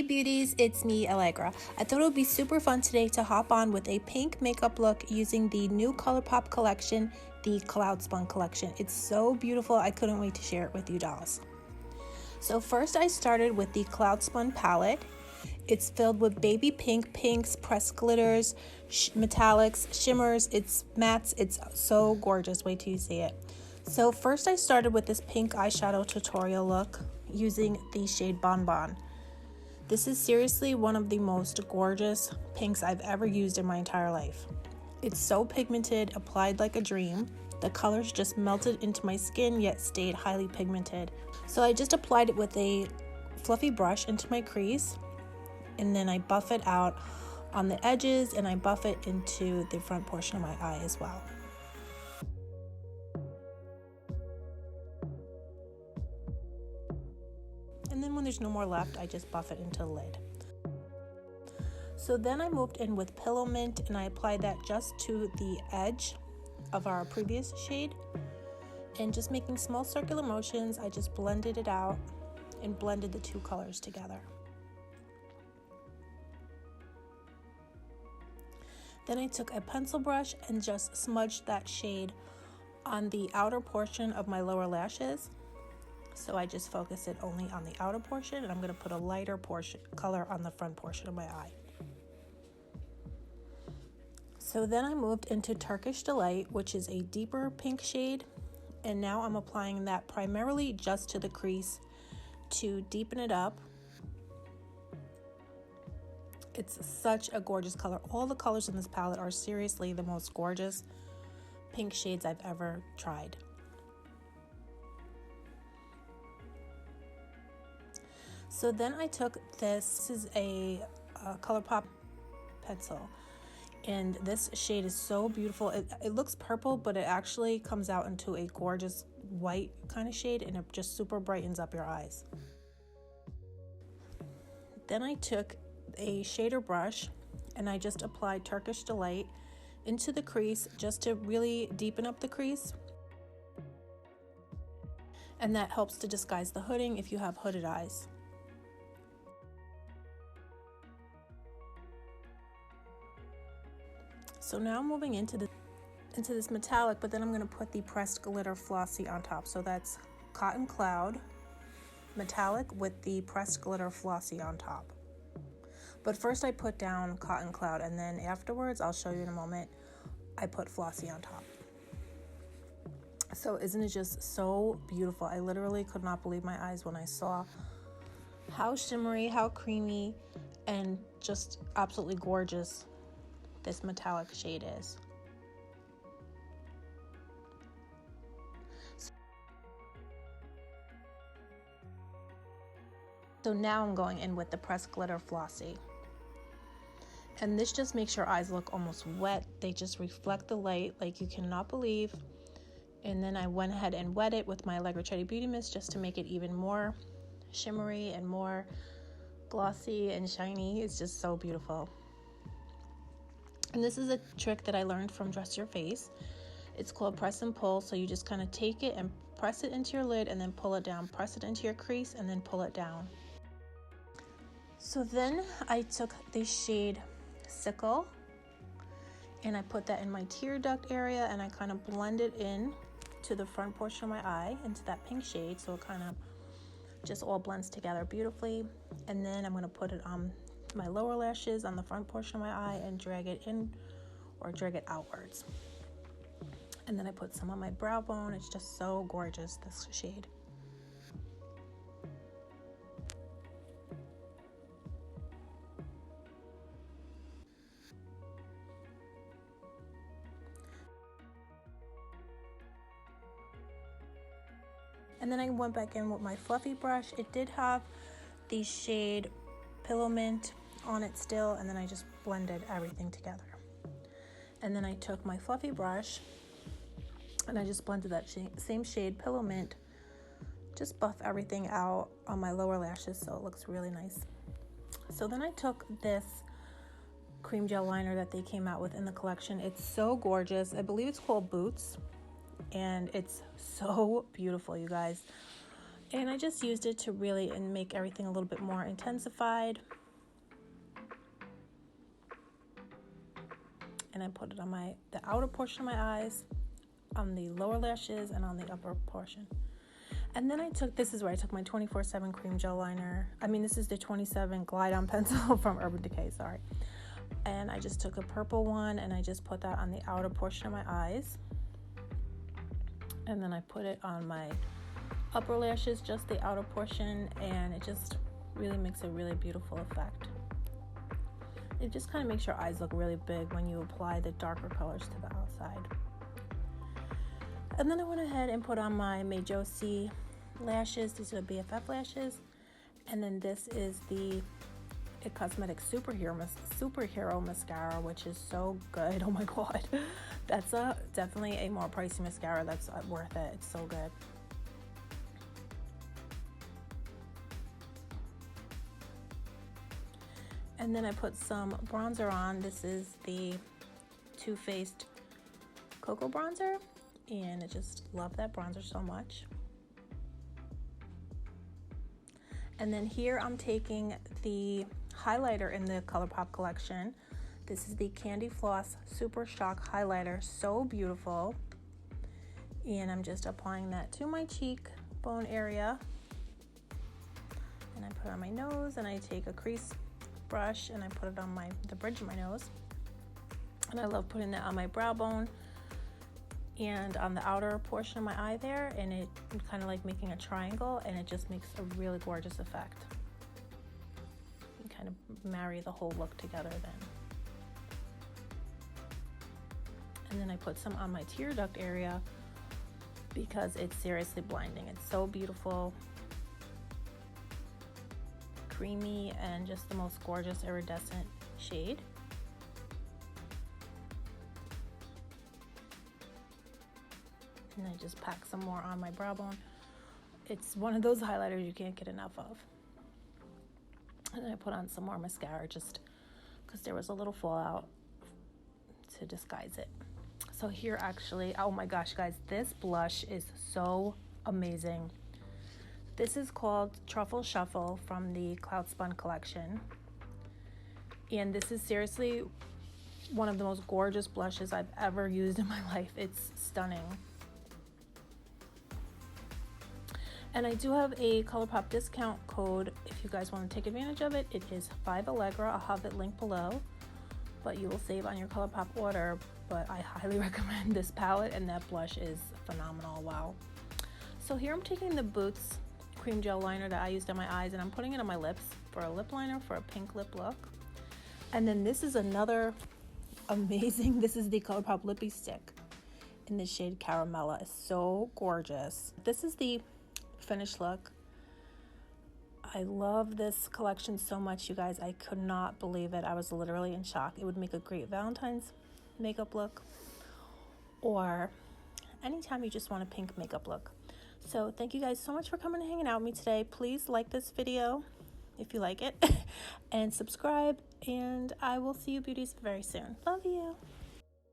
Hey beauties, it's me, Allegra. I thought it would be super fun today to hop on with a pink makeup look using the new Colourpop collection, the Cloud Spun Collection. It's so beautiful, I couldn't wait to share it with you dolls. So first I started with the Cloud Spun Palette. It's filled with baby pink, pinks, pressed glitters, metallics, shimmers, it's mattes, it's so gorgeous, wait till you see it. So first I started with this pink eyeshadow tutorial look using the shade Bonbon. This is seriously one of the most gorgeous pinks I've ever used in my entire life. It's so pigmented, applied like a dream. The colors just melted into my skin yet stayed highly pigmented. So I just applied it with a fluffy brush into my crease, and then I buff it out on the edges and I buff it into the front portion of my eye as well. And then when there's no more left, I just buff it into the lid. So then I moved in with Pillow Mint and I applied that just to the edge of our previous shade. And just making small circular motions, I just blended it out and blended the two colors together. Then I took a pencil brush and just smudged that shade on the outer portion of my lower lashes. So I just focus it only on the outer portion, and I'm going to put a lighter color on the front portion of my eye. So then I moved into Turkish Delight, which is a deeper pink shade, and now I'm applying that primarily just to the crease to deepen it up. It's such a gorgeous color. All the colors in this palette are seriously the most gorgeous pink shades I've ever tried. So then I took this is a Colourpop pencil, and this shade is so beautiful. It looks purple, but it actually comes out into a gorgeous white kind of shade, and it just super brightens up your eyes. Then I took a shader brush and I just applied Turkish Delight into the crease just to really deepen up the crease. And that helps to disguise the hooding if you have hooded eyes. So now I'm moving into this metallic, but then I'm going to put the pressed glitter Flossy on top. So that's Cotton Cloud metallic with the pressed glitter Flossy on top. But first I put down Cotton Cloud, and then afterwards, I'll show you in a moment, I put Flossy on top. So isn't it just so beautiful? I literally could not believe my eyes when I saw how shimmery, how creamy, and just absolutely gorgeous this metallic shade is. So now I'm going in with the pressed glitter Flossy. And this just makes your eyes look almost wet. They just reflect the light like you cannot believe. And then I went ahead and wet it with my Allegra Cherry Beauty Mist just to make it even more shimmery and more glossy and shiny. It's just so beautiful. And this is a trick that I learned from Dress Your Face. It's called press and pull. So you just kind of take it and press it into your lid and then pull it down. Press it into your crease and then pull it down. So then I took the shade Sickle and I put that in my tear duct area, and I kind of blend it in to the front portion of my eye into that pink shade, so it kind of just all blends together beautifully. And then I'm going to put it on my lower lashes on the front portion of my eye and drag it in or drag it outwards. And then I put some on my brow bone. It's just so gorgeous, this shade. And then I went back in with my fluffy brush. It did have the shade Pillow Mint on it still, and then I just blended everything together. And then I took my fluffy brush and I just blended that same shade Pillow Mint, just buff everything out on my lower lashes so it looks really nice. So then I took this cream gel liner that they came out with in the collection. It's so gorgeous. I believe it's called Boots, and it's so beautiful, you guys. And I just used it to really make everything a little bit more intensified. And I put it on the outer portion of my eyes, on the lower lashes, and on the upper portion. And then this is where I took my 24/7 cream gel liner. This is the 27 Glide On pencil from Urban Decay, sorry. And I just took a purple one and I just put that on the outer portion of my eyes. And then I put it on my upper lashes, just the outer portion, and it just really makes a really beautiful effect. It just kind of makes your eyes look really big when you apply the darker colors to the outside. And then I went ahead and put on my Josie lashes. These are the BFF lashes. And then this is the It Cosmetics Superhero Mascara, which is so good. Oh my god. That's definitely a more pricey mascara that's worth it. It's so good. And then I put some bronzer on. This is the Too Faced Cocoa Bronzer. And I just love that bronzer so much. And then here I'm taking the highlighter in the Colourpop collection. This is the Candy Floss Super Shock Highlighter. So beautiful. And I'm just applying that to my cheekbone area. And I put it on my nose, and I take a crease brush and I put it on the bridge of my nose. And I love putting that on my brow bone and on the outer portion of my eye there, and it kind of like making a triangle, and it just makes a really gorgeous effect. You kind of marry the whole look together then. And then I put some on my tear duct area because it's seriously blinding. It's so beautiful, creamy, and just the most gorgeous iridescent shade. And I just pack some more on my brow bone. It's one of those highlighters you can't get enough of. And then I put on some more mascara just because there was a little fallout to disguise it. So here actually, oh my gosh guys, this blush is so amazing. This is called Truffle Shuffle from the Cloud Spun Collection. And this is seriously one of the most gorgeous blushes I've ever used in my life. It's stunning. And I do have a Colourpop discount code if you guys want to take advantage of it. It is 5Allegra. I'll have it linked below. But you will save on your Colourpop order. But I highly recommend this palette, and that blush is phenomenal. Wow. So here I'm taking the Boots cream gel liner that I used on my eyes, and I'm putting it on my lips for a lip liner for a pink lip look. And then this is another amazing, this is the Colourpop Lippy Stick in the shade Caramella. It's so gorgeous. This is the finished look. I love this collection so much, you guys. I could not believe it. I was literally in shock. It would make a great Valentine's makeup look, or anytime you just want a pink makeup look. So thank you guys so much for coming and hanging out with me today. Please like this video if you like it and subscribe, and I will see you beauties very soon. Love you.